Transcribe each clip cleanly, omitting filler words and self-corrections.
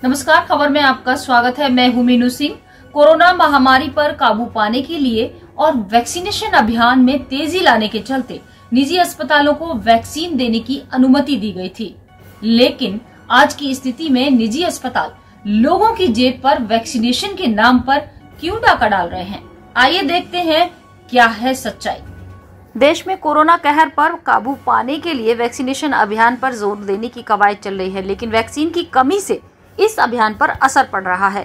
नमस्कार, खबर में आपका स्वागत है। मैं हूं मीनू सिंह। कोरोना महामारी पर काबू पाने के लिए और वैक्सीनेशन अभियान में तेजी लाने के चलते निजी अस्पतालों को वैक्सीन देने की अनुमति दी गई थी, लेकिन आज की स्थिति में निजी अस्पताल लोगों की जेब पर वैक्सीनेशन के नाम पर क्यों डाका डाल रहे हैं। आइए देखते हैं क्या है सच्चाई। देश में कोरोना कहर पर काबू पाने के लिए वैक्सीनेशन अभियान पर जोर देने की कवायद चल रही है, लेकिन वैक्सीन की कमी से इस अभियान पर असर पड़ रहा है।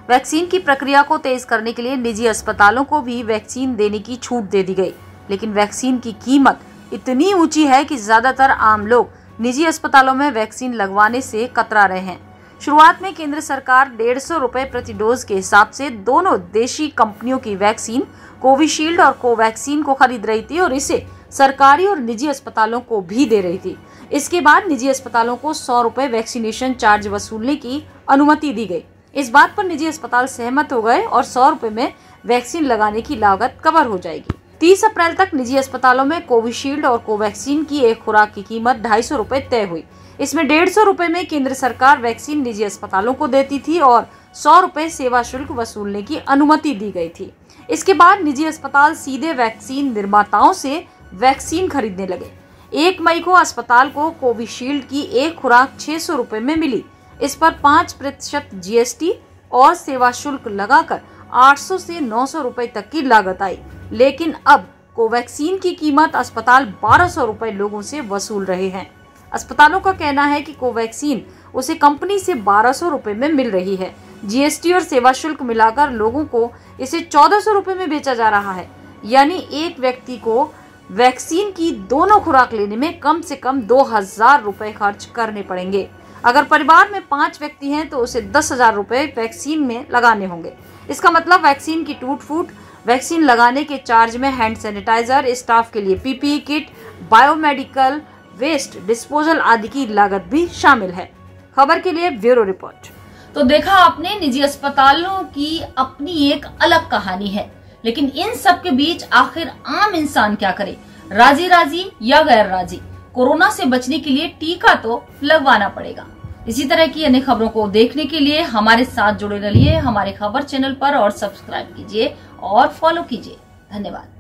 वैक्सीन की प्रक्रिया को तेज करने के लिए निजी अस्पतालों को भी वैक्सीन देने की छूट दे दी गई, लेकिन वैक्सीन की कीमत इतनी ऊंची है कि ज्यादातर आम लोग निजी अस्पतालों में वैक्सीन लगवाने से कतरा रहे हैं। शुरुआत में केंद्र सरकार 150 रुपए प्रति डोज के हिसाब से दोनों देशी कंपनियों की वैक्सीन कोविशील्ड और कोवैक्सीन को खरीद रही थी और इसे सरकारी और निजी अस्पतालों को भी दे रही थी। इसके बाद निजी अस्पतालों को 100 रुपए वैक्सीनेशन चार्ज वसूलने की अनुमति दी गई। इस बात पर निजी अस्पताल सहमत हो गए और 100 रुपए में वैक्सीन लगाने की लागत कवर हो जाएगी। 30 अप्रैल तक निजी अस्पतालों में कोविशील्ड और कोवैक्सीन की एक खुराक की कीमत 250 रुपए तय हुई। इसमें 150 रुपए में केंद्र सरकार वैक्सीन निजी अस्पतालों को देती थी और 100 रुपए सेवा शुल्क वसूलने की अनुमति दी गई थी। इसके बाद निजी अस्पताल सीधे वैक्सीन निर्माताओं से वैक्सीन खरीदने लगे। 1 मई को अस्पताल को कोविशील्ड की एक खुराक 600 रुपए में मिली। इस पर 5% GST और सेवा शुल्क लगाकर 800 से 900 रुपए तक की लागत आई, लेकिन अब कोवैक्सीन की कीमत अस्पताल 1200 रुपए लोगों से वसूल रहे हैं। अस्पतालों का कहना है कि कोवैक्सीन उसे कंपनी से 1200 रुपए में मिल रही है। GST और सेवा शुल्क मिलाकर लोगों को इसे 1400 रुपए में बेचा जा रहा है, यानी एक व्यक्ति को वैक्सीन की दोनों खुराक लेने में कम से कम 2000 रुपए खर्च करने पड़ेंगे। अगर परिवार में 5 व्यक्ति हैं तो उसे 10,000 रुपए वैक्सीन में लगाने होंगे। इसका मतलब वैक्सीन की टूट फूट, वैक्सीन लगाने के चार्ज में हैंड सैनिटाइजर, स्टाफ के लिए PPE किट, बायोमेडिकल वेस्ट डिस्पोजल आदि की लागत भी शामिल है। खबर के लिए ब्यूरो रिपोर्ट। तो देखा आपने, निजी अस्पतालों की अपनी एक अलग कहानी है, लेकिन इन सब के बीच आखिर आम इंसान क्या करे? राजी राजी या गैर राजी? कोरोना से बचने के लिए टीका तो लगवाना पड़ेगा। इसी तरह की अन्य खबरों को देखने के लिए हमारे साथ जुड़े रहिए हमारे खबर चैनल पर और सब्सक्राइब कीजिए और फॉलो कीजिए। धन्यवाद।